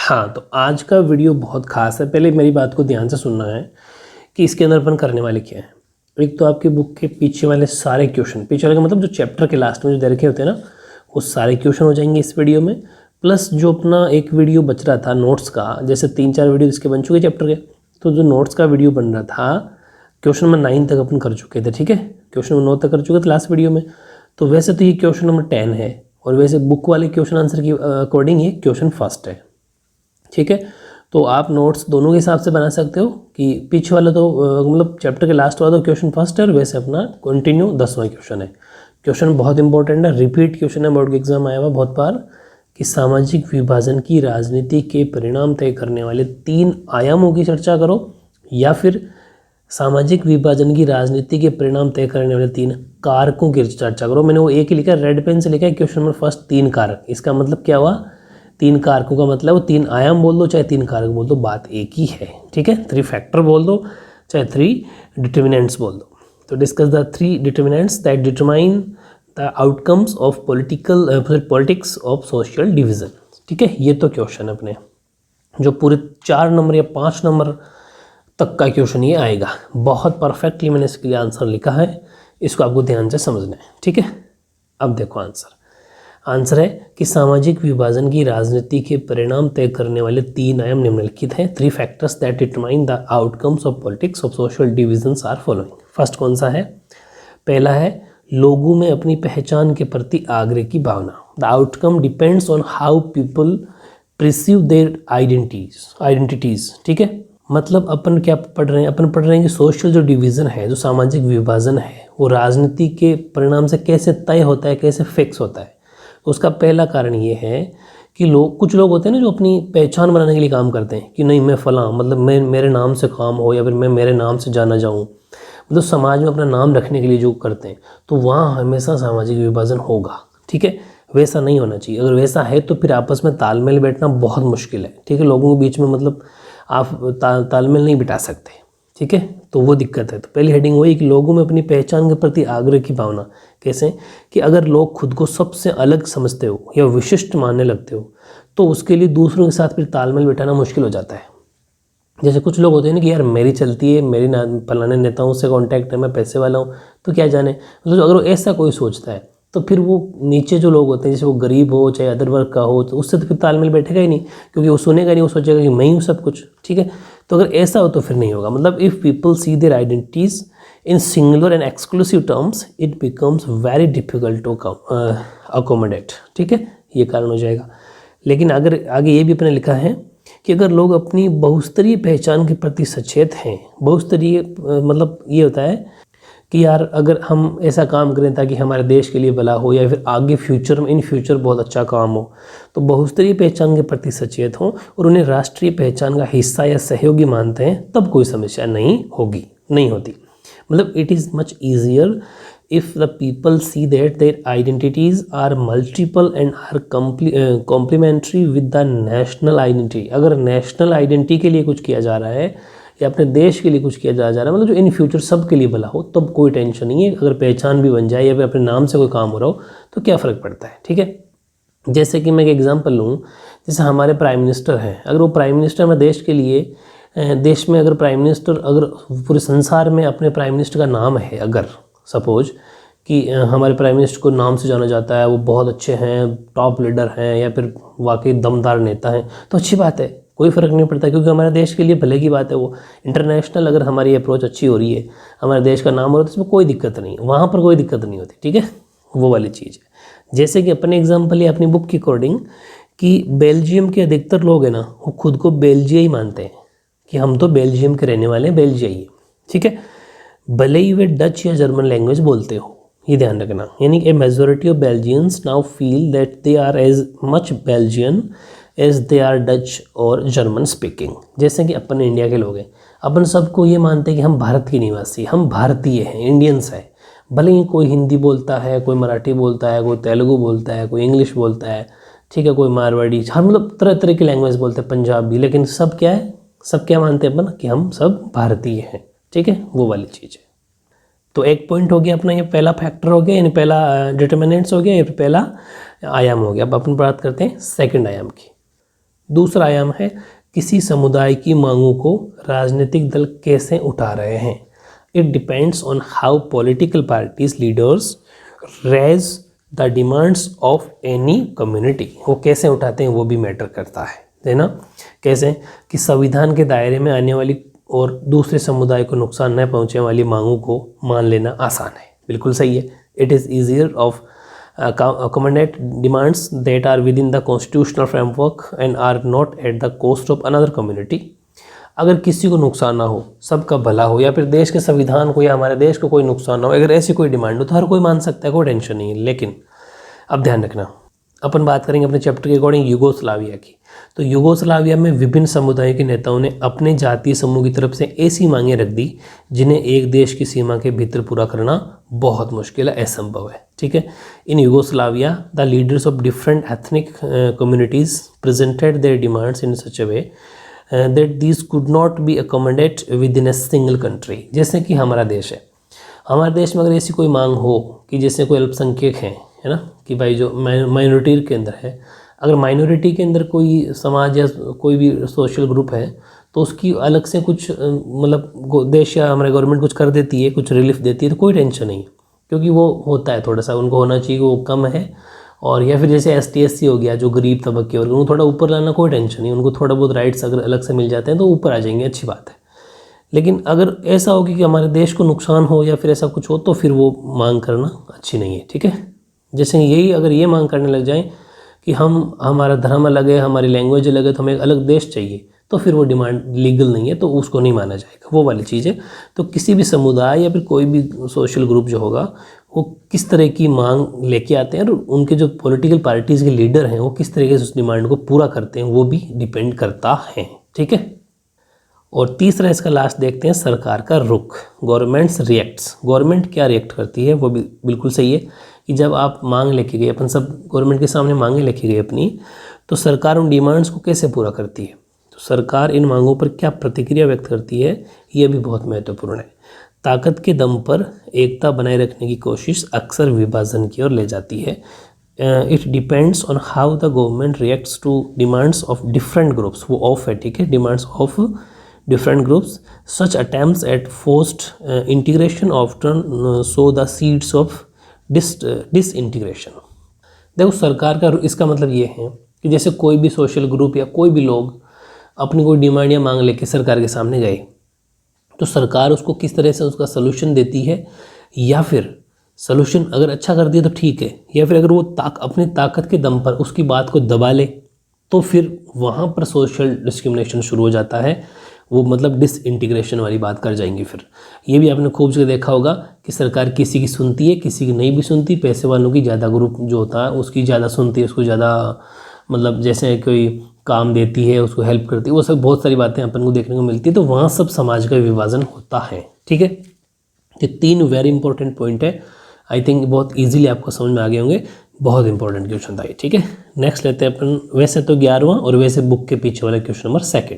हाँ, तो आज का वीडियो बहुत ख़ास है। पहले मेरी बात को ध्यान से सुनना है कि इसके अंदर अपन करने वाले क्या हैं। एक तो आपकी बुक के पीछे वाले सारे क्वेश्चन, पीछे वाले का मतलब जो चैप्टर के लास्ट में जो दे रखे होते हैं ना, वो सारे क्वेश्चन हो जाएंगे इस वीडियो में। प्लस जो अपना एक वीडियो बच रहा था नोट्स का, जैसे 3-4 वीडियो इसके बन चुके चैप्टर के, तो जो नोट्स का वीडियो बन रहा था क्वेश्चन नंबर 9 तक अपन कर चुके थे। ठीक है, क्वेश्चन नंबर 9 तक कर चुके थे लास्ट वीडियो में। तो वैसे तो ये क्वेश्चन नंबर 10 है, और वैसे बुक वाले क्वेश्चन आंसर की अकॉर्डिंग ये क्वेश्चन फर्स्ट है। ठीक है, तो आप नोट्स दोनों के हिसाब से बना सकते हो कि पीछे वाला तो मतलब चैप्टर के लास्ट वाला तो क्वेश्चन फर्स्ट है, और वैसे अपना कंटिन्यू 10वां क्वेश्चन है। क्वेश्चन बहुत इंपॉर्टेंट है, रिपीट क्वेश्चन है, बोर्ड के एग्जाम आया हुआ बहुत बार कि सामाजिक विभाजन की राजनीति के परिणाम तय करने वाले 3 आयामों की चर्चा करो, या फिर सामाजिक विभाजन की राजनीति के परिणाम तय करने वाले 3 कारकों की चर्चा करो। मैंने वो एक ही लिखा है, रेड पेन से लिखा है क्वेश्चन नंबर फर्स्ट 3 कारक। इसका मतलब क्या हुआ, 3 कारकों का मतलब वो 3 आयाम बोल दो चाहे 3 कारक बोल दो, बात एक ही है। ठीक है, 3 फैक्टर बोल दो चाहे 3 डिटर्मिनेंट्स बोल दो। तो discuss the 3 determinants that determine the outcomes of politics of social division. ठीक है, ये तो क्वेश्चन अपने जो पूरे 4 नंबर या 5 नंबर तक का क्वेश्चन ये आएगा। बहुत परफेक्टली मैंने इसके लिए आंसर लिखा है, इसको आपको ध्यान से समझना है। ठीक है, अब देखो आंसर है कि सामाजिक विभाजन की राजनीति के परिणाम तय करने वाले 3 आयाम निम्नलिखित हैं। 3 factors that determine the outcomes of politics of social divisions are following. First कौन सा है, पहला है लोगों में अपनी पहचान के प्रति आग्रह की भावना। The outcome depends on how people perceive their identities. ठीक है, मतलब अपन क्या पढ़ रहे हैं, अपन पढ़ रहे हैं कि सोशल जो डिवीज़न है, जो सामाजिक विभाजन है, वो राजनीति के परिणाम से कैसे तय होता है, कैसे फिक्स होता है। तो उसका पहला कारण ये है कि कुछ लोग होते हैं ना जो अपनी पहचान बनाने के लिए काम करते हैं कि नहीं मैं फ़लाँ, मतलब मैं मेरे नाम से काम हो, या फिर मैं मेरे नाम से जाना जाऊँ, मतलब समाज में अपना नाम रखने के लिए जो करते हैं, तो वहाँ हमेशा सामाजिक विभाजन होगा। ठीक है, वैसा नहीं होना चाहिए। अगर वैसा है तो फिर आपस में तालमेल बैठना बहुत मुश्किल है। ठीक है, लोगों के बीच में मतलब आप तालमेल नहीं बिठा सकते। ठीक है, तो वो दिक्कत है। तो पहली हेडिंग वही कि लोगों में अपनी पहचान के प्रति आग्रह की भावना। कैसे कि अगर लोग खुद को सबसे अलग समझते हो या विशिष्ट मानने लगते हो, तो उसके लिए दूसरों के साथ फिर तालमेल बिठाना मुश्किल हो जाता है। जैसे कुछ लोग होते हैं ना कि यार मेरी चलती है, मेरी फलाने नेताओं से कांटेक्ट है, मैं पैसे वाला हूँ, तो क्या जाने, मतलब अगर वो ऐसा कोई सोचता है तो फिर वो नीचे जो लोग होते हैं, जैसे वो गरीब हो चाहे अदर वर्ग का हो, तो उससे तो फिर तालमेल बैठेगा ही नहीं, क्योंकि वो सुनेगा नहीं, वो सोचेगा कि मैं ही हूँ सब कुछ। ठीक है, तो अगर ऐसा हो तो फिर नहीं होगा। मतलब if people see their identities in singular and exclusive terms, it becomes very difficult to accommodate. ठीक है, ये कारण हो जाएगा। लेकिन अगर आगे ये भी अपने लिखा है कि अगर लोग अपनी बहुस्तरीय पहचान के प्रति सचेत हैं, बहुस्तरीय मतलब ये होता है कि यार अगर हम ऐसा काम करें ताकि हमारे देश के लिए भला हो, या फिर आगे फ्यूचर में इन फ्यूचर बहुत अच्छा काम हो, तो बहुस्तरीय पहचान के प्रति सचेत हों और उन्हें राष्ट्रीय पहचान का हिस्सा या सहयोगी मानते हैं, तब कोई समस्या नहीं होती। मतलब it is much easier if the people see that their identities are multiple and are complementary with the national identity। अगर नेशनल आइडेंटिटी के लिए कुछ किया जा रहा है या अपने देश के लिए कुछ किया जा रहा है, मतलब जो इन फ्यूचर सब के लिए भला हो, तब कोई टेंशन नहीं है। अगर पहचान भी बन जाए या फिर अपने नाम से कोई काम हो रहा हो तो क्या फ़र्क पड़ता है। ठीक है, जैसे कि मैं एक एग्जांपल लूँ, जैसे हमारे प्राइम मिनिस्टर हैं, अगर वो प्राइम मिनिस्टर हमारे देश के लिए, देश में अगर प्राइम मिनिस्टर, अगर पूरे संसार में अपने प्राइम मिनिस्टर का नाम है, अगर सपोज कि हमारे प्राइम मिनिस्टर को नाम से जाना जाता है, वो बहुत अच्छे हैं, टॉप लीडर हैं, या फिर वाकई दमदार नेता हैं, तो अच्छी बात है, कोई फ़र्क नहीं पड़ता, क्योंकि हमारे देश के लिए भले की बात है। वो इंटरनेशनल अगर हमारी अप्रोच अच्छी हो रही है, हमारे देश का नाम हो रहा है, तो इसमें कोई दिक्कत नहीं है, वहाँ पर कोई दिक्कत नहीं होती। ठीक है, वो वाली चीज़ है। जैसे कि अपने एग्जाम्पल या अपनी बुक के अकॉर्डिंग कि बेल्जियम के अधिकतर लोग हैं ना, वो खुद को बेल्जियाई मानते हैं कि हम तो बेल्जियम के रहने वाले हैं, बेल्जियाई है। ठीक है, भले ही वे डच या जर्मन लैंग्वेज बोलते हो, ये ध्यान रखना। यानी a majority of Belgians now feel that they are as much Belgian as they are Dutch और जर्मन स्पीकिंग। जैसे कि अपन इंडिया के लोग हैं, अपन सबको ये मानते हैं कि हम भारत के निवासी, हम भारतीय हैं, इंडियंस हैं। भले ही कोई हिंदी बोलता है, कोई मराठी बोलता है, कोई तेलुगु बोलता है, कोई इंग्लिश बोलता है, ठीक है, कोई मारवाड़ी, हम मतलब तरह तरह की लैंग्वेज बोलते हैं, पंजाबी, लेकिन सब क्या है, सब क्या मानते हैं अपन कि हम सब भारतीय हैं। ठीक है, वो वाली चीज़ है। तो एक पॉइंट हो गया अपना, ये पहला फैक्टर हो गया, यानी पहला डिटर्मिनेंट्स हो गया, ये पहला आयाम हो गया। अब अपन बात करते हैं सेकंड आयाम की। दूसरा आयाम है किसी समुदाय की मांगों को राजनीतिक दल कैसे उठा रहे हैं। It depends on how political parties leaders raise the demands of any community. वो कैसे उठाते हैं वो भी मैटर करता है ना। कैसे कि संविधान के दायरे में आने वाली और दूसरे समुदाय को नुकसान न पहुंचने वाली मांगों को मान लेना आसान है। बिल्कुल सही है। It is easier of accommodate demands that are within the constitutional framework and are not at the cost of another community। अगर किसी को नुकसान ना हो, सबका भला हो, या फिर देश के संविधान को या हमारे देश को कोई नुकसान ना हो, अगर ऐसी कोई डिमांड हो तो हर कोई मान सकता है, कोई टेंशन नहीं है। लेकिन अब ध्यान रखना, अपन बात करेंगे अपने चैप्टर के अकॉर्डिंग यूगोस्लाविया की। तो यूगोस्लाविया में विभिन्न समुदायों के नेताओं ने अपने जातीय समूह की तरफ से ऐसी मांगें रख दी जिन्हें एक देश की सीमा के भीतर पूरा करना बहुत मुश्किल है, असंभव है। ठीक है। In Yugoslavia the leaders of different ethnic communities presented their demands in such a way that these could not be accommodate within a single country. जैसे कि हमारा देश है, हमारे देश में अगर ऐसी कोई मांग हो कि जैसे कोई अल्पसंख्यक है ना, कि भाई जो माइनॉरिटी के अंदर है, अगर माइनॉरिटी के अंदर कोई समाज या कोई भी सोशल ग्रुप है तो उसकी अलग से कुछ मतलब देश या हमारे गवर्नमेंट कुछ कर देती है, कुछ रिलीफ देती है, तो कोई टेंशन नहीं, क्योंकि वो होता है थोड़ा सा उनको होना चाहिए, वो कम है। और या फिर जैसे ST SC हो गया, जो गरीब तबके और उनको थोड़ा ऊपर लाना, कोई टेंशन नहीं, उनको थोड़ा बहुत राइट्स अगर अलग से मिल जाते हैं तो ऊपर आ जाएंगे, अच्छी बात है। लेकिन अगर ऐसा हो कि हमारे देश को नुकसान हो या फिर ऐसा कुछ हो तो फिर वो मांग करना अच्छी नहीं है। ठीक है। जैसे यही अगर ये मांग करने लग जाएं कि हमारा धर्म अलग है, हमारी लैंग्वेज अलग है, तो हमें एक अलग देश चाहिए, तो फिर वो डिमांड लीगल नहीं है, तो उसको नहीं माना जाएगा, वो वाली चीज़ है। तो किसी भी समुदाय या फिर कोई भी सोशल ग्रुप जो होगा वो किस तरह की मांग लेके आते हैं और उनके जो पॉलिटिकल पार्टीज़ के लीडर हैं वो किस तरीके से उस डिमांड को पूरा करते हैं, वो भी डिपेंड करता है। ठीक है। और तीसरा इसका लास्ट देखते हैं, सरकार का रुख, गवर्नमेंट्स रिएक्ट्स। गवर्नमेंट क्या रिएक्ट करती है, वो भी बिल्कुल सही है कि जब आप मांग लेके गए, अपन सब गवर्नमेंट के सामने मांगे लेके गए अपनी, तो सरकार उन डिमांड्स को कैसे पूरा करती है, तो सरकार इन मांगों पर क्या प्रतिक्रिया व्यक्त करती है, ये भी बहुत महत्वपूर्ण है। ताकत के दम पर एकता बनाए रखने की कोशिश अक्सर विभाजन की ओर ले जाती है। It depends on how the government reacts to demands of different groups. वो ऑफ है, ठीक है, demands of different groups. Such attempts at forced integration often sow the seeds of disintegration। देखो सरकार का इसका मतलब ये है कि जैसे कोई भी सोशल ग्रुप या कोई भी लोग अपनी कोई डिमांड या मांग लेके सरकार के सामने गए, तो सरकार उसको किस तरह से उसका सलूशन देती है, या फिर सलूशन अगर अच्छा कर दिया तो ठीक है, या फिर अगर वो अपनी ताकत के दम पर उसकी बात को दबा ले तो फिर वहाँ पर सोशल डिस्क्रिमिनेशन शुरू हो जाता है। वो मतलब डिसइंटीग्रेशन वाली बात कर जाएंगे। फिर ये भी आपने खूब जगह देखा होगा कि सरकार किसी की सुनती है, किसी की नहीं भी सुनती। पैसे वालों की ज़्यादा ग्रुप जो होता है उसकी ज़्यादा सुनती है, उसको ज़्यादा मतलब जैसे कोई काम देती है, उसको हेल्प करती है, वो सब बहुत सारी बातें अपन को देखने को मिलती है। तो वहाँ सब समाज का विभाजन होता है। ठीक है। ये 3 वेरी इंपॉर्टेंट पॉइंट है। आई थिंक बहुत ईजिली आपको समझ में आ गए होंगे। बहुत इंपॉर्टेंट क्वेश्चन था ये। ठीक है। नेक्स्ट लेते हैं अपन, वैसे तो 11वां और वैसे बुक के पीछे वाला क्वेश्चन नंबर 2।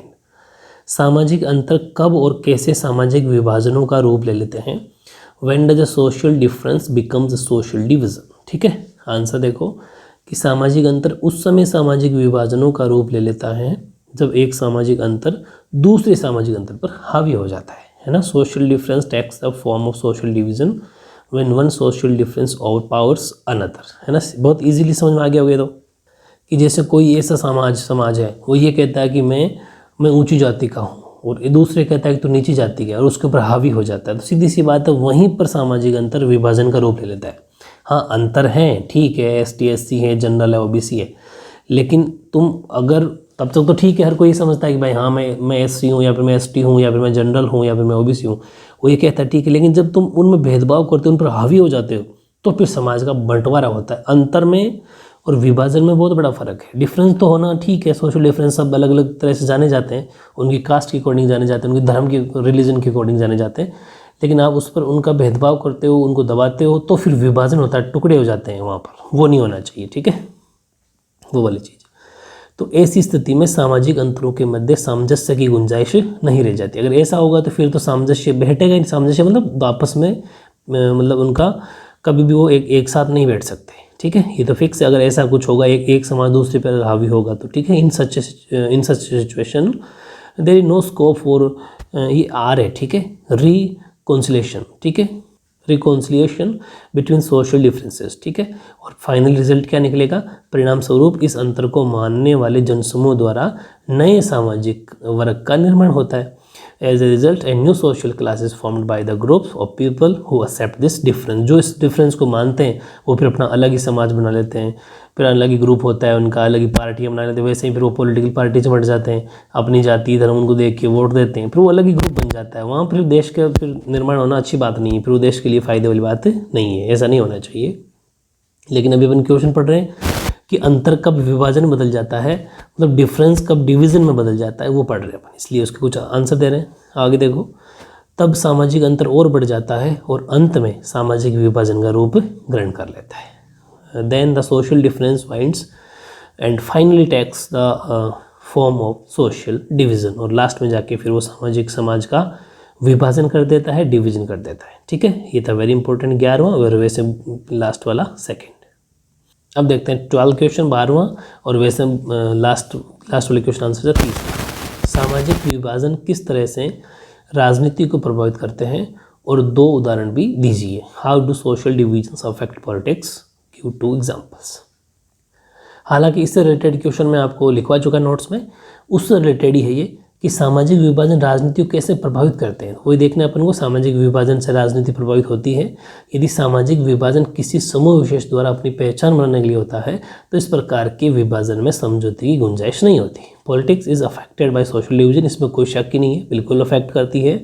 सामाजिक अंतर कब और कैसे सामाजिक विभाजनों का रूप ले लेते हैं। When does a social difference becomes a social division. ठीक है। आंसर देखो कि सामाजिक अंतर उस समय सामाजिक विभाजनों का रूप ले लेता है जब एक सामाजिक अंतर दूसरे सामाजिक अंतर पर हावी हो जाता है ना। Social difference takes the form of social division when one social difference overpowers another, है ना। बहुत इजीली समझ में आ गया होगा तो, कि जैसे कोई ऐसा समाज है, वो ये कहता है कि मैं ऊंची जाति का हूँ और दूसरे कहता है कि तू नीची जाति का, और उसके ऊपर हावी हो जाता है। तो सीधी सी बात है, वहीं पर सामाजिक अंतर विभाजन का रूप ले लेता है। हाँ अंतर है, ठीक है, ST SC है, जनरल है, OBC है, लेकिन तुम अगर तब तक तो ठीक है, हर कोई समझता है कि भाई हाँ मैं SC हूँ, या फिर मैं ST हूँ, या फिर मैं जनरल हूँ, या फिर मैं OBC हूँ, वो ये कहता है ठीक है। लेकिन जब तुम उनमें भेदभाव करते हो, उन पर हावी हो जाते हो, तो फिर समाज का बंटवारा होता है। अंतर में और विभाजन में बहुत बड़ा फ़र्क है। डिफरेंस तो होना ठीक है, सोशल डिफरेंस सब अलग अलग तरह से जाने जाते हैं, उनकी कास्ट के अकॉर्डिंग जाने जाते हैं, उनके धर्म के रिलीजन के अकॉर्डिंग जाने जाते हैं, लेकिन आप उस पर उनका भेदभाव करते हो, उनको दबाते हो, तो फिर विभाजन होता है, टुकड़े हो जाते हैं वहाँ पर। वो नहीं होना चाहिए। ठीक है, वो वाली चीज़। तो ऐसी स्थिति में सामाजिक अंतरों के मध्य सामंजस्य की गुंजाइश नहीं रह जाती। अगर ऐसा होगा तो फिर तो सामंजस्य बैठेगा ही। सामंजस्य मतलब आपस में मतलब उनका कभी भी वो एक साथ नहीं बैठ सकते, ठीक है, ये तो फिक्स है। अगर ऐसा कुछ होगा, एक समाज दूसरे पर हावी होगा तो ठीक है, in such situation there is no scope for, ये आर है, ठीक है, रिकॉन्सिलेशन, ठीक है, रिकॉन्सिलिएशन बिटवीन सोशल डिफरेंसेस, ठीक है। और फाइनल रिजल्ट क्या निकलेगा, परिणाम स्वरूप इस अंतर को मानने वाले जनसमूह द्वारा नए सामाजिक वर्ग का निर्माण होता है। As a result a new social class is formed by the groups of people who accept this difference. जो इस डिफरेंस को मानते हैं वो फिर अपना अलग ही समाज बना लेते हैं, फिर अलग ही ग्रुप होता है उनका, अलग ही पार्टियाँ बना लेते हैं। वैसे ही फिर वो पॉलिटिकल पार्टी से बढ़ जाते हैं, अपनी जाति धर्म उनको देख के वोट देते हैं, फिर वो अलग ही ग्रुप बन जाता है। वहाँ फिर देश का फिर निर्माण होना अच्छी बात नहीं है, फिर वो देश के लिए फ़ायदे वाली बात नहीं है, ऐसा नहीं होना चाहिए। लेकिन अभी अपन क्वेश्चन पढ़ रहे हैं कि अंतर कब विभाजन में बदल जाता है, मतलब डिफरेंस कब डिवीज़न में बदल जाता है, वो पढ़ रहे हैं अपन, इसलिए उसके कुछ आंसर दे रहे हैं। आगे देखो, तब सामाजिक अंतर और बढ़ जाता है और अंत में सामाजिक विभाजन का रूप ग्रहण कर लेता है। Then the social difference winds and finally takes the form of social division, और लास्ट में जाके फिर वो सामाजिक समाज का विभाजन कर देता है, डिवीज़न कर देता है, ठीक है। ये था वेरी इंपॉर्टेंट 11वां, और वैसे लास्ट वाला सेकेंड। अब देखते हैं 12 क्वेश्चन 12वां, और वैसे लास्ट वाले क्वेश्चन आंसर है 30। सामाजिक विभाजन किस तरह से राजनीति को प्रभावित करते हैं, और 2 उदाहरण भी दीजिए। How do social divisions affect politics, give 2 examples. हालांकि इससे रिलेटेड क्वेश्चन मैं आपको लिखवा चुका नोट्स में, उससे रिलेटेड ही है ये कि सामाजिक विभाजन राजनीति को कैसे प्रभावित करते हैं। वही देखना है अपन को, सामाजिक विभाजन से राजनीति प्रभावित होती है। यदि सामाजिक विभाजन किसी समूह विशेष द्वारा अपनी पहचान बनाने के लिए होता है तो इस प्रकार के विभाजन में समझौते की गुंजाइश नहीं होती। Politics is affected by social division, इसमें कोई शक ही नहीं है, बिल्कुल अफेक्ट करती है।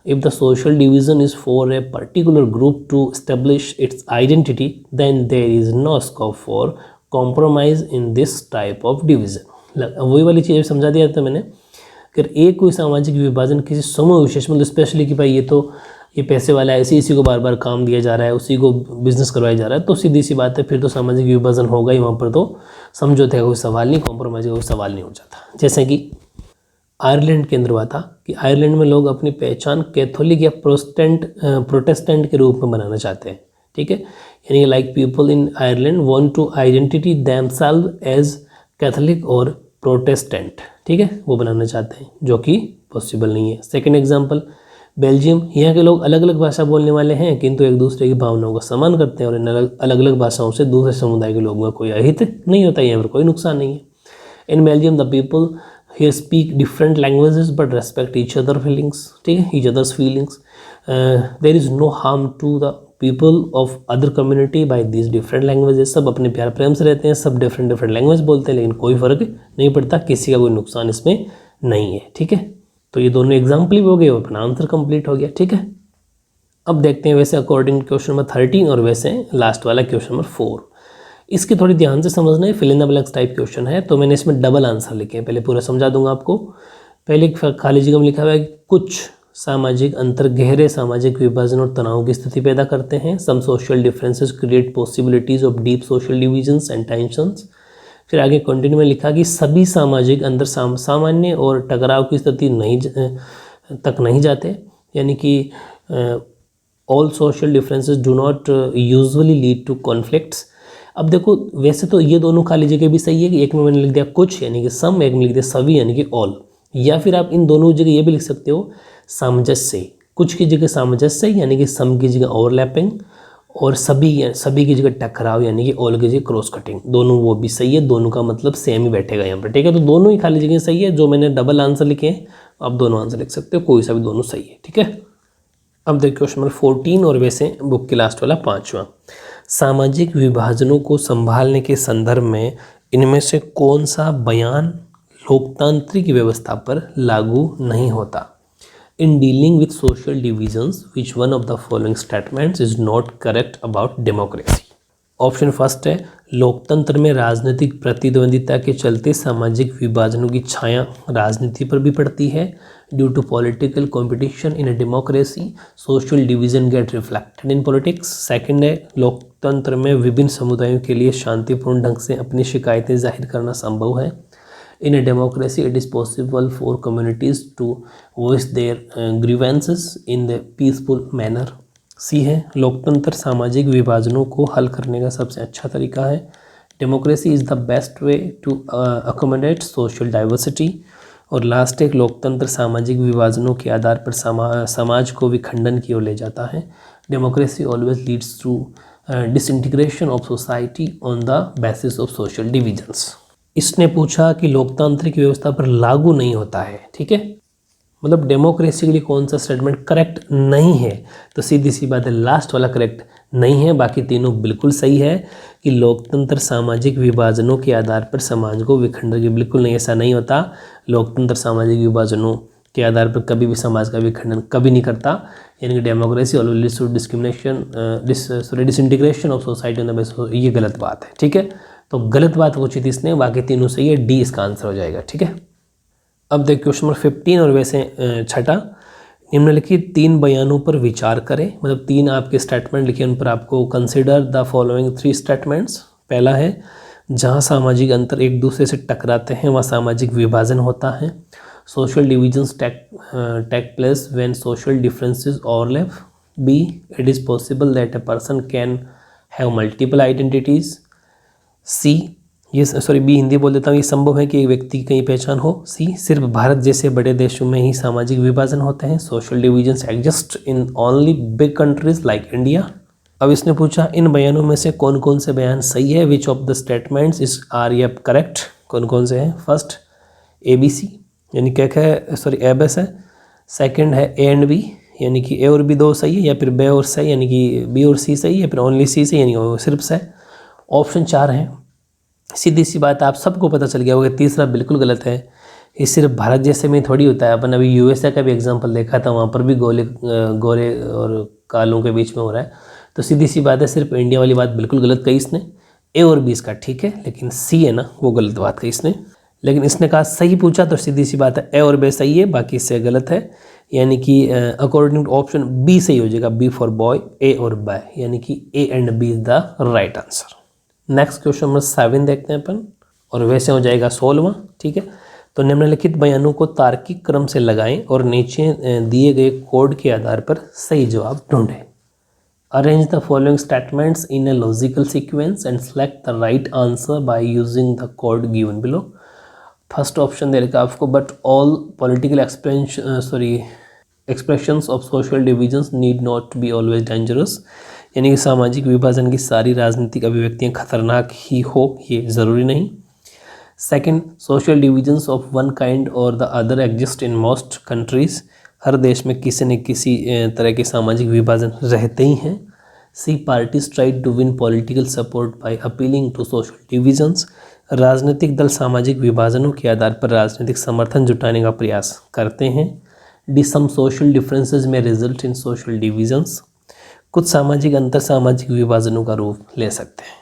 If the social division is for a particular group to establish its identity then there is no scope for compromise in this type of division. वही वाली चीज़ समझा दिया था मैंने, अगर एक कोई सामाजिक विभाजन किसी समूह विशेष, मतलब स्पेशली कि भाई ये पैसे वाला है, इसी को बार बार काम दिया जा रहा है, उसी को बिजनेस करवाया जा रहा है, तो सीधी सी बात है फिर तो सामाजिक विभाजन होगा ही, वहाँ पर तो समझौते का कोई सवाल नहीं, कॉम्प्रोमाइज का कोई सवाल नहीं हो जाता। जैसे कि आयरलैंड के अंदर हुआ था कि आयरलैंड में लोग अपनी पहचान कैथोलिक या प्रोटेस्टेंट के रूप में बनाना चाहते हैं, ठीक है, यानी like people in Ireland want to identity themselves as Catholic और प्रोटेस्टेंट, ठीक है, वो बनाना चाहते हैं, जो कि पॉसिबल नहीं है। सेकंड एग्जांपल, बेल्जियम, यहाँ के लोग अलग अलग भाषा बोलने वाले हैं किंतु एक दूसरे की भावनाओं का सम्मान करते हैं, और इन अलग अलग भाषाओं से दूसरे समुदाय के लोगों का कोई अहित नहीं होता, यहाँ पर कोई नुकसान नहीं है। In Belgium the people here speak different languages but respect each other feelings, ठीक है, each others feelings. There is no harm to the people of other community by these different languages. सब अपने प्यार प्रेम से रहते हैं, सब डिफरेंट लैंग्वेज बोलते हैं, लेकिन कोई फ़र्क नहीं पड़ता, किसी का कोई नुकसान इसमें नहीं है, ठीक है। तो ये दोनों एग्जाम्पल भी हो गए, अपना आंसर कंप्लीट हो गया, ठीक है। अब देखते हैं वैसे अकॉर्डिंग क्वेश्चन नंबर 13 और वैसे लास्ट वाला क्वेश्चन नंबर 4। इसके थोड़ी ध्यान से समझना है, fill in the blanks type question है, तो मैंने इसमें डबल आंसर लिखे हैं, पहले पूरा समझा दूंगा आपको। पहले खाली जगह में लिखा हुआ है कि कुछ सामाजिक अंतर गहरे सामाजिक विभाजन और तनाव की स्थिति पैदा करते हैं। Some social differences create possibilities of deep social divisions and tensions. फिर आगे कंटिन्यू में लिखा कि सभी सामाजिक अंतर सामान्य और टकराव की स्थिति तक नहीं जाते, यानी कि all social differences do not usually lead to conflicts. अब देखो वैसे तो ये दोनों खाली जगह भी सही है कि एक में मैंने लिख दिया कुछ यानी कि सम, एक में लिख दिया सभी यानी कि ऑल, या फिर आप इन दोनों जगह ये भी लिख सकते हो सामंजस्य, कुछ की जगह सामंजस्य यानी कि सम की जगह ओवरलैपिंग, और सभी की जगह टकराव यानी कि ऑल की जगह क्रॉस कटिंग, दोनों वो भी सही है, दोनों का मतलब सेम ही बैठेगा यहाँ पर, ठीक है। तो दोनों ही खाली जगह सही है, जो मैंने डबल आंसर लिखे हैं आप दोनों आंसर लिख सकते हो, कोई सा भी दोनों सही है, ठीक है। अब देखिए क्वेश्चन नंबर 14 और वैसे बुक के लास्ट वाला 5वां। सामाजिक विभाजनों को संभालने के संदर्भ में इनमें से कौन सा बयान लोकतांत्रिक व्यवस्था पर लागू नहीं होता? In dealing with social divisions, which one of the following statements is not correct about democracy? Option first है, लोकतंत्र में राजनीतिक प्रतिद्वंदिता के चलते सामाजिक विभाजनों की छाया राजनीति पर भी पड़ती है। Due to political competition in a democracy social division get reflected in politics. Second है, लोकतंत्र में विभिन्न समुदायों के लिए शांतिपूर्ण ढंग से अपनी शिकायतें जाहिर करना संभव है। In a democracy, it is possible for communities to voice their grievances in the peaceful manner. सी है लोकतंत्र सामाजिक विभाजनों को हल करने का सबसे अच्छा तरीका है। Democracy is the best way to accommodate social diversity. और लास्ट एक लोकतंत्र सामाजिक विभाजनों के आधार पर समाज को विखंडन की ओर ले जाता है। Democracy always leads to disintegration of society on the basis of social divisions. इसने पूछा कि लोकतांत्रिक व्यवस्था पर लागू नहीं होता है, ठीक है, मतलब डेमोक्रेसी के लिए कौन सा स्टेटमेंट करेक्ट नहीं है, तो सीधी सी बात है लास्ट वाला करेक्ट नहीं है, बाकी तीनों बिल्कुल सही है कि लोकतंत्र सामाजिक विभाजनों के आधार पर समाज को विखंडन की, बिल्कुल नहीं, ऐसा नहीं होता। लोकतंत्र सामाजिक विभाजनों के आधार पर कभी भी समाज का विखंडन कभी नहीं करता, यानी कि democracy always to disintegration of society on the basis, ये गलत बात है, ठीक है। तो गलत बात पूछी थी इसने, बाकी तीनों सही है, डी इसका आंसर हो जाएगा, ठीक है। अब देख क्वेश्चन नंबर 15 और वैसे छठा, निम्नलिखित 3 बयानों पर विचार करें, मतलब 3 आपके स्टेटमेंट लिखे, उन पर आपको कंसिडर द फॉलोइंग 3 स्टेटमेंट्स। पहला है जहां सामाजिक अंतर एक दूसरे से टकराते हैं वहाँ सामाजिक विभाजन होता है। Social divisions take place when social differences overlap. B, it is possible that a person can have multiple identities. C, ये सॉरी बी हिंदी बोल देता हूँ, ये संभव है कि एक व्यक्ति की कई पहचान हो। सी, सिर्फ भारत जैसे बड़े देशों में ही सामाजिक विभाजन होते हैं। Social divisions exist in only big countries like India. अब इसने पूछा इन बयानों में से कौन कौन से बयान सही है, which of the statements is are या करेक्ट, कौन कौन से हैं। फर्स्ट ए बी सी यानी क्या है, सॉरी ए बस है। सेकंड है ए एंड बी यानी कि ए और बी दो सही है, या फिर बे और सही यानी कि बी और सी सही, या फिर ओनली सी सही यानी कि सिर्फ से। ऑप्शन 4 है, सीधी सी बात आप सबको पता चल गया होगा, तीसरा बिल्कुल गलत है। ये सिर्फ भारत जैसे में थोड़ी होता है, अपन अभी यूएसए का भी एग्जांपल देखा था, वहाँ पर भी गोरे और कालों के बीच में हो रहा है। तो सीधी सी बात है, सिर्फ इंडिया वाली बात बिल्कुल गलत कही इसने। ए और बी इसका ठीक है, लेकिन सी है ना वो गलत बात कही इसने। लेकिन इसने कहा सही पूछा, तो सीधी सी बात है ए और बी सही है, बाकी इससे गलत है, यानी कि अकॉर्डिंग टू ऑप्शन बी सही हो जाएगा, बी फॉर बॉय, ए और बॉय, यानी कि A and B is the right answer. Next question number 7 देखते हैं अपन, और वैसे हो जाएगा 16वां, ठीक है। तो निम्नलिखित बयानों को तार्किक क्रम से लगाएं और नीचे दिए गए कोड के आधार पर सही जवाब ढूंढें। Arrange the following statements in a logical sequence and select the right answer by using the code given below. First option दे रखा आपको, but all political expressions of social divisions need not be always dangerous, यानी कि सामाजिक विभाजन की सारी राजनीतिक अभिव्यक्तियां खतरनाक ही हो ये ज़रूरी नहीं। Second, social divisions of one kind or the other exist in most countries, हर देश में किसी न किसी तरह के सामाजिक विभाजन रहते ही हैं। C, parties try to win political support by appealing to social divisions, राजनीतिक दल सामाजिक विभाजनों के आधार पर राजनीतिक समर्थन जुटाने का प्रयास करते हैं। डी, सम सोशल डिफरेंसेस में रिजल्ट इन सोशल डिविजन्स, कुछ सामाजिक अंतर सामाजिक विभाजनों का रूप ले सकते हैं।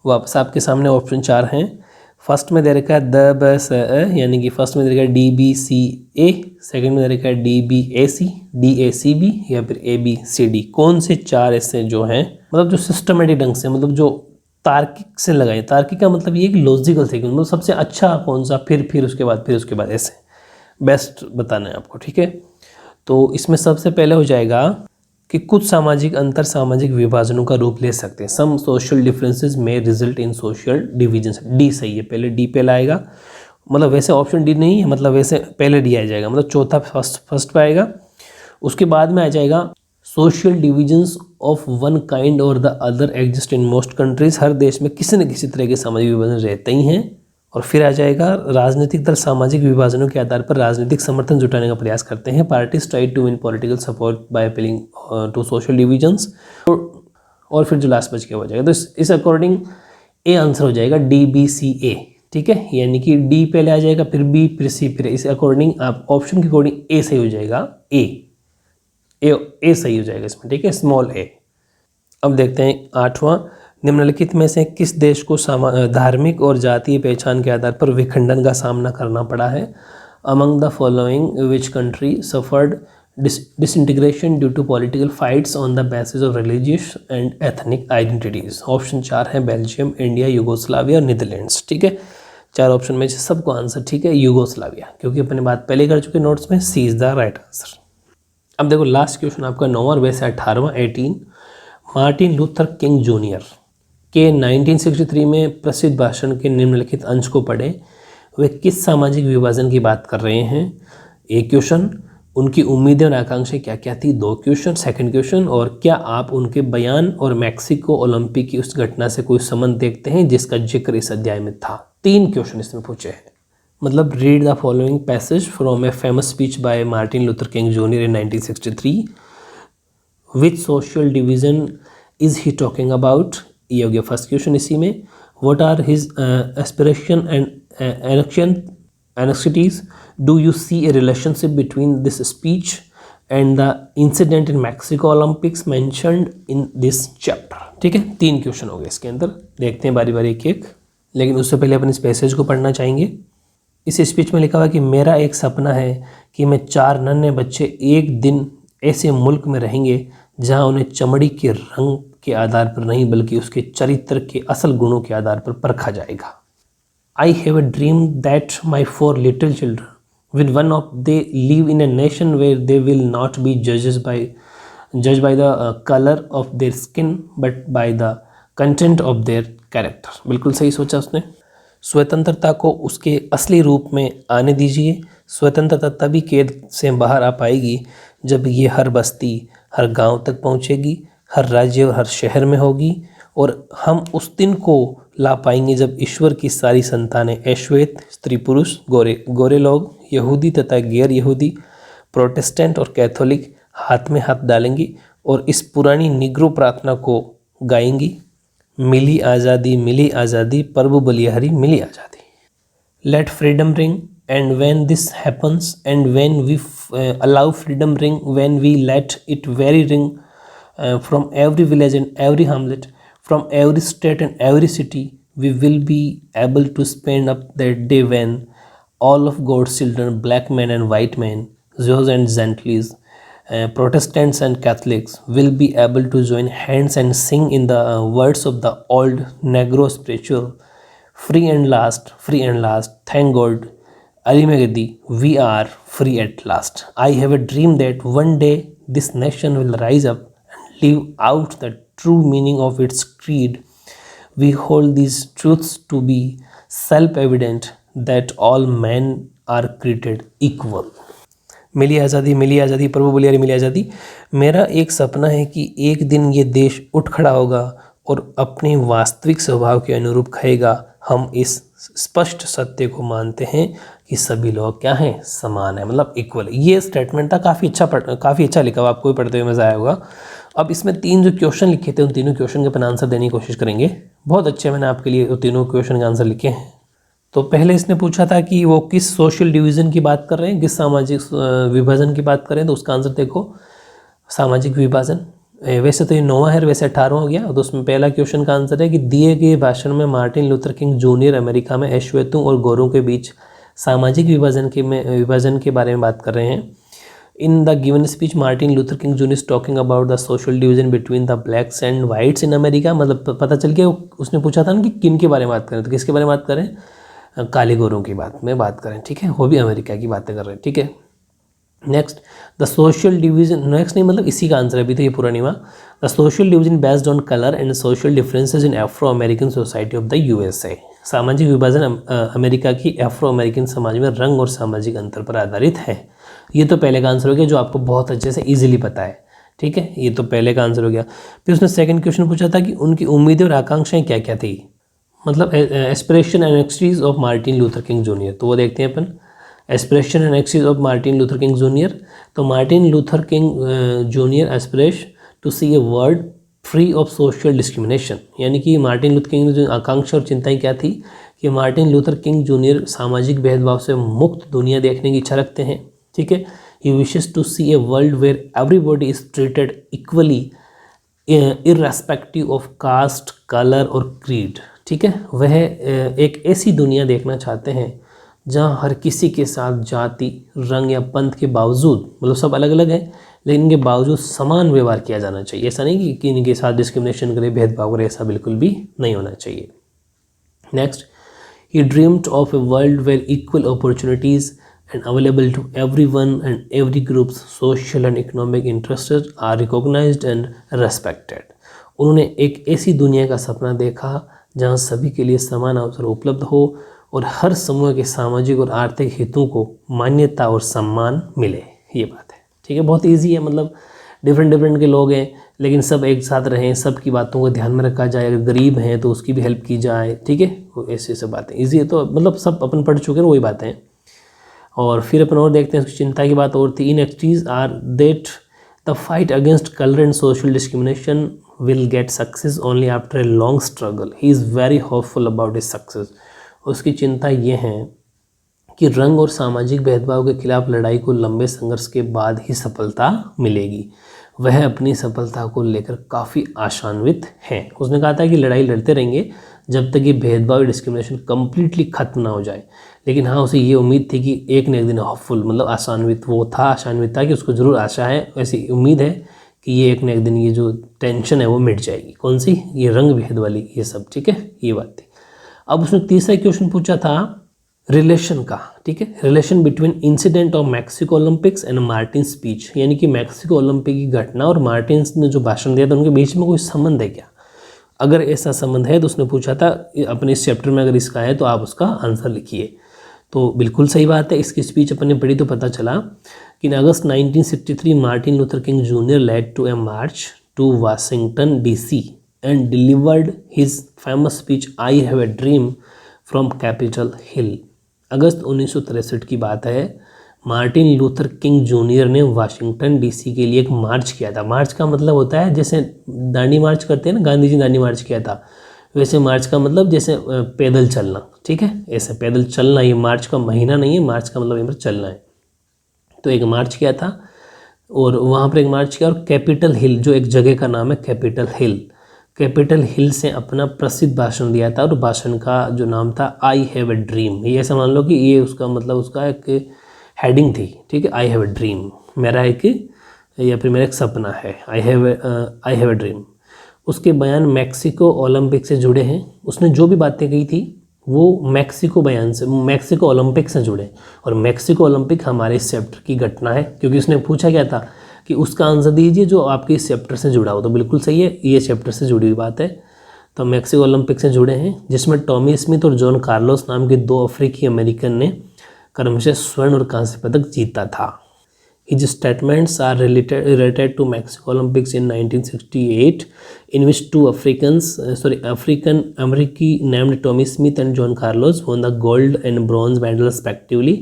वापस आपके सामने ऑप्शन 4 हैं। फर्स्ट में दे रखा है द ब स अ, यानी कि फर्स्ट में दे रखा है D B C A, second में दे रखा है D B A C, D A C B, या फिर ए बी सी डी। कौन से 4 ऐसे जो हैं, मतलब जो सिस्टमेटिक ढंग से, मतलब जो तार्किक से लगाए, तार्किक का मतलब ये कि लॉजिकल से, मतलब सबसे अच्छा कौन सा, फिर उसके बाद ऐसे बेस्ट बताना है आपको, ठीक है। तो इसमें सबसे पहले हो जाएगा कि कुछ सामाजिक अंतर सामाजिक विभाजनों का रूप ले सकते हैं। सम सोशल डिफरेंसेस में result in social division, D सही है, पहले डी पहले आएगा, मतलब वैसे ऑप्शन डी नहीं है, मतलब वैसे पहले डी आ जाएगा, मतलब चौथा फर्स्ट पे आएगा। उसके बाद में आ जाएगा social divisions of one kind or the other exist in most countries, हर देश में किसी न किसी तरह के सामाजिक विभाजन रहते ही हैं। और फिर आ जाएगा राजनीतिक दल सामाजिक विभाजनों के आधार पर राजनीतिक समर्थन जुटाने का प्रयास करते हैं। Parties try to win political support by appealing to social divisions, और फिर जो लास्ट बच के हो जाएगा, तो इस अकॉर्डिंग ए आंसर हो जाएगा डी बी सी ए, ठीक है, यानी कि डी पहले आ जाएगा, फिर बी, फिर सी, फिर इस अकॉर्डिंग आप ऑप्शन के अकॉर्डिंग ए सही हो जाएगा, ए सही हो जाएगा इसमें, ठीक है, स्मॉल ए। अब देखते हैं 8वां, निम्नलिखित में से किस देश को धार्मिक और जातीय पहचान के आधार पर विखंडन का सामना करना पड़ा है। Among the following which country suffered disintegration due to political fights on the basis of religious and ethnic identities. Option 4 है बेल्जियम, इंडिया, यूगोस्लाविया और नीदरलैंड्स, ठीक है। 4 ऑप्शन में से सबको आंसर ठीक है यूगोस्लाविया, क्योंकि अपने बात पहले कर चुके नोट्स में, सी इज द राइट आंसर। अब देखो लास्ट क्वेश्चन आपका 9 और वैसे 18वां 18, मार्टिन लूथर किंग जूनियर के 1963 में प्रसिद्ध भाषण के निम्नलिखित अंश को पढ़ें। वे किस सामाजिक विभाजन की बात कर रहे हैं? एक क्वेश्चन, उनकी उम्मीदें और आकांक्षाएं क्या क्या थी? 2 क्वेश्चन। सेकंड क्वेश्चन, और क्या आप उनके बयान और मैक्सिको ओलंपिक की उस घटना से कोई संबंध देखते हैं जिसका जिक्र इस अध्याय में था? 3 क्वेश्चन इसमें पूछे हैं। मतलब read the following passage from a famous speech by Martin Luther King Junior in 1963। Which social division is he talking about? ये हो गया फर्स्ट क्वेश्चन इसी में। What are his aspiration and anxieties? Do you see a relationship between this speech and the incident in Mexico Olympics mentioned in this chapter? ठीक है, 3 question हो गए इसके अंदर, देखते हैं बारी बारी एक एक। लेकिन उससे पहले अपन इस पैसेज को पढ़ना चाहेंगे। इस स्पीच में लिखा हुआ है कि मेरा एक सपना है कि मैं 4 नन्हे बच्चे एक दिन ऐसे मुल्क में रहेंगे जहां उन्हें चमड़ी के रंग के आधार पर नहीं बल्कि उसके चरित्र के असल गुणों के आधार पर परखा जाएगा। I have a dream that my 4 little children, with one of they live in a nation where they will not be judged by the color of their skin, but by the content of their character. बिल्कुल सही सोचा उसने। स्वतंत्रता को उसके असली रूप में आने दीजिए। स्वतंत्रता तभी कैद से बाहर आ पाएगी जब ये हर बस्ती, हर गांव तक पहुंचेगी, हर राज्य और हर शहर में होगी, और हम उस दिन को ला पाएंगे जब ईश्वर की सारी संतानें, ऐश्वेत, स्त्री पुरुष, गोरे लोग, यहूदी तथा गैर यहूदी, प्रोटेस्टेंट और कैथोलिक हाथ में हाथ डालेंगी और इस पुरानी निग्रो प्रार्थना को गाएंगी। मिली आज़ादी, प्रभु बलिहारी मिली आज़ादी। Let freedom ring, and when this happens and when we allow freedom ring, when we let it very ring from every village and every hamlet, from every state and every city, we will be able to spend up that day when all of God's children, black men and white men, Jews and Gentiles, Protestants and Catholics, will be able to join hands and sing in the words of the old Negro spiritual, free and last, thank God, Arimagadi, we are free at last. I have a dream that one day this nation will rise up live out the true meaning of its creed. We hold these truths to be self-evident that all men are created equal. मिली आज़ादी, प्रभु बलिहारी मिली आज़ादी। मेरा एक सपना है कि एक दिन ये देश उठ खड़ा होगा और अपने वास्तविक स्वभाव के अनुरूप खाएगा। हम इस स्पष्ट सत्य को मानते हैं कि सभी लोग क्या हैं? समान है, मतलब इक्वल। ये स्टेटमेंट था, काफ़ी अच्छा लिखा हुआ, आपको भी पढ़ते हुए मज़ा आया होगा। अब इसमें 3 जो क्वेश्चन लिखे थे उन तीनों क्वेश्चन के अपन आंसर देने की कोशिश करेंगे। बहुत अच्छे मैंने आपके लिए वो तीनों क्वेश्चन के आंसर लिखे हैं। तो पहले इसने पूछा था कि वो किस सोशल डिवीज़न की बात कर रहे हैं, किस सामाजिक विभाजन की बात कर रहे हैं, तो उसका आंसर देखो सामाजिक विभाजन। वैसे तो ये 9वां है, वैसे 18वां हो गया। तो उसमें पहला क्वेश्चन का आंसर है कि दिए गए भाषण में Martin Luther King junior America में ऐश्वेतों और गोरों के बीच सामाजिक विभाजन के बारे में बात कर रहे हैं। In the given speech, Martin Luther King Jr. is talking about the social division between the blacks and whites in America। मतलब पता चल गया, उसने पूछा था ना कि किन के बारे में बात करें, तो किसके बारे में बात करें? काले गोरों की बात करें, ठीक है, वो भी अमेरिका की बातें कर रहे हैं, ठीक है। Next, the social division, next नहीं मतलब इसी का आंसर है, अभी तो ये पूरा नहीं हुआ। The social division based on colour and social differences in Afro American society of the USA. सामाजिक विभाजन अमेरिका की एफ्रो अमेरिकन समाज में रंग और सामाजिक अंतर पर आधारित है। ये तो पहले का आंसर हो गया, जो आपको बहुत अच्छे से इजीली पता है, ठीक है, ये तो पहले का आंसर हो गया। फिर उसने सेकंड क्वेश्चन पूछा था कि उनकी उम्मीदें और आकांक्षाएं क्या क्या थी, मतलब aspiration and anxieties of Martin Luther King junior. तो वो देखते हैं अपन, aspiration and anxieties of Martin Luther King junior. तो Martin Luther King junior aspires to see a world free of social discrimination, यानी कि मार्टिन लूथर किंग की आकांक्षा और चिंताएं क्या थी कि मार्टिन लूथर किंग जूनियर सामाजिक भेदभाव से मुक्त दुनिया देखने की इच्छा रखते हैं, ठीक है। He wishes to see a world where everybody is treated equally irrespective of caste, colour और क्रीड, ठीक है। वह एक ऐसी दुनिया देखना चाहते हैं जहाँ हर किसी के साथ जाति, रंग या पंथ के बावजूद, मतलब सब अलग अलग हैं लेकिन इनके बावजूद समान व्यवहार किया जाना चाहिए। ऐसा नहीं कि इनके साथ डिस्क्रिमिनेशन करे, भेदभाव करे, ऐसा बिल्कुल भी नहीं होना चाहिए। Next, he dreamed of a world where equal opportunities and available to everyone and every group's social and economic interests are recognized and respected. उन्होंने एक ऐसी दुनिया का सपना देखा जहां सभी के लिए समान अवसर उपलब्ध हो और हर समूह के सामाजिक और आर्थिक हितों को मान्यता और सम्मान मिले। ये बात है, ठीक है, बहुत इजी है, मतलब डिफरेंट के लोग हैं लेकिन सब एक साथ रहें, सब की बातों को ध्यान में रखा जाए, अगर गरीब हैं तो उसकी भी हेल्प की जाए, ठीक है, वो ऐसी सब बातें ईजी है। तो मतलब सब अपन पढ़ चुके हैं वही बातें हैं। और फिर अपन और देखते हैं, उसकी चिंता की बात और थी, in activities are that the fight against colour and social discrimination will get success only after a long struggle. He is very hopeful about his success. उसकी चिंता ये है कि रंग और सामाजिक भेदभाव के खिलाफ लड़ाई को लंबे संघर्ष के बाद ही सफलता मिलेगी। वह अपनी सफलता को लेकर काफ़ी आशान्वित है। उसने कहा था कि लड़ाई लड़ते रहेंगे जब तक ये भेदभाव डिस्क्रिमिनेशन कम्प्लीटली खत्म ना हो जाए। लेकिन हाँ, उसे ये उम्मीद थी कि एक न एक दिन होपफुल, मतलब आशान्वित वो था, आशान्वित था कि उसको ज़रूर आशा है, ऐसी उम्मीद है कि ये एक न एक दिन ये जो टेंशन है वो मिट जाएगी। कौन सी? ये रंग भेद वाली, ये सब, ठीक है, ये बात थी। अब उसने तीसरा क्वेश्चन पूछा था रिलेशन का, ठीक है, relation between incident of Mexico Olympics and Martin speech, यानी कि मैक्सिको ओलंपिक की घटना और मार्टिन ने जो भाषण दिया था उनके बीच में कोई संबंध है क्या? अगर ऐसा संबंध है तो उसने पूछा था अपने इस चैप्टर में अगर इसका है तो आप उसका आंसर लिखिए। तो बिल्कुल सही बात है, इसकी स्पीच अपन ने पढ़ी तो पता चला कि in August 1963 Martin Luther King junior led to a march to Washington DC and delivered his famous speech I have a dream from Capitol Hill. अगस्त 1963 की बात है, मार्टिन लूथर किंग जूनियर ने वाशिंगटन DC के लिए एक मार्च किया था। मार्च का मतलब होता है जैसे दांडी मार्च करते हैं ना, गांधी जी दांडी मार्च किया था, वैसे मार्च का मतलब जैसे पैदल चलना, ठीक है, ऐसे पैदल चलना। ये मार्च का महीना नहीं है, मार्च का मतलब यहाँ पर चलना है। तो एक मार्च किया था और वहाँ पर एक मार्च किया और कैपिटल हिल, जो एक जगह का नाम है कैपिटल हिल, कैपिटल हिल से अपना प्रसिद्ध भाषण दिया था। और भाषण का जो नाम था आई हैव ए ड्रीम। ये ऐसा मान लो कि ये उसका मतलब उसका एक हेडिंग थी, ठीक है, आई हैव ए ड्रीम, मेरा एक या फिर मेरा एक सपना है, आई हैव ए ड्रीम। उसके बयान मैक्सिको ओलंपिक से जुड़े हैं। उसने जो भी बातें कही थी वो मैक्सिको बयान से, मैक्सिको ओलंपिक से जुड़े, और मैक्सिको ओलंपिक हमारे इस चैप्टर की घटना है, क्योंकि उसने पूछा क्या था कि उसका आंसर दीजिए जो आपके इस चैप्टर से जुड़ा हो। तो बिल्कुल सही है, ये चैप्टर से जुड़ी हुई बात है। तो मैक्सिको ओलंपिक से जुड़े हैं, जिसमें टॉमी स्मिथ और जॉन कार्लोस नाम के 2 अफ्रीकी अमेरिकन ने क्रमशः स्वर्ण और कांस्य पदक जीता था। His statements are related to Mexico Olympics in 1968, in which 2 African American named Tommy Smith and John Carlos won the gold and bronze medal respectively.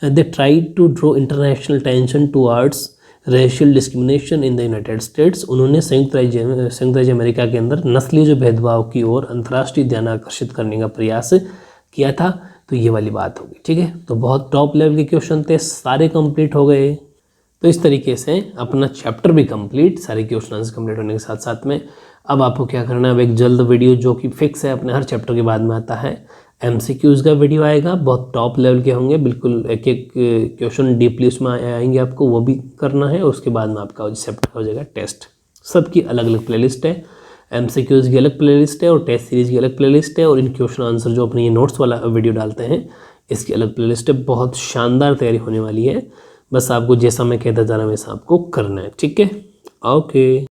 They tried to draw international attention towards racial discrimination in the United States. उन्होंने संयुक्त राज्य America के अंदर नस्लीय जो भेदभाव की ओर अंतर्राष्ट्रीय ध्यान आकर्षित करने का प्रयास किया था। तो ये वाली बात होगी, ठीक है। तो बहुत टॉप लेवल के क्वेश्चन थे, सारे कंप्लीट हो गए। तो इस तरीके से अपना चैप्टर भी कंप्लीट, सारे क्वेश्चन आंसर कंप्लीट होने के साथ साथ में अब आपको क्या करना है, अब एक जल्द वीडियो जो कि फिक्स है अपने हर चैप्टर के बाद में आता है, MCQs का वीडियो आएगा, बहुत टॉप लेवल के होंगे, बिल्कुल एक एक क्वेश्चन डीपली उसमें आएंगे, आपको वो भी करना है। उसके बाद में आपका चैप्टर हो जाएगा टेस्ट। सबकी अलग अलग प्लेलिस्ट है, MCQs की अलग प्लेलिस्ट है और टेस्ट सीरीज़ की अलग प्लेलिस्ट है, और इन क्वेश्चन आंसर जो अपने ये नोट्स वाला वीडियो डालते हैं इसकी अलग प्लेलिस्ट है। बहुत शानदार तैयारी होने वाली है, बस आपको जैसा मैं कहता जा रहा हूँ वैसा आपको करना है, ठीक है, ओके।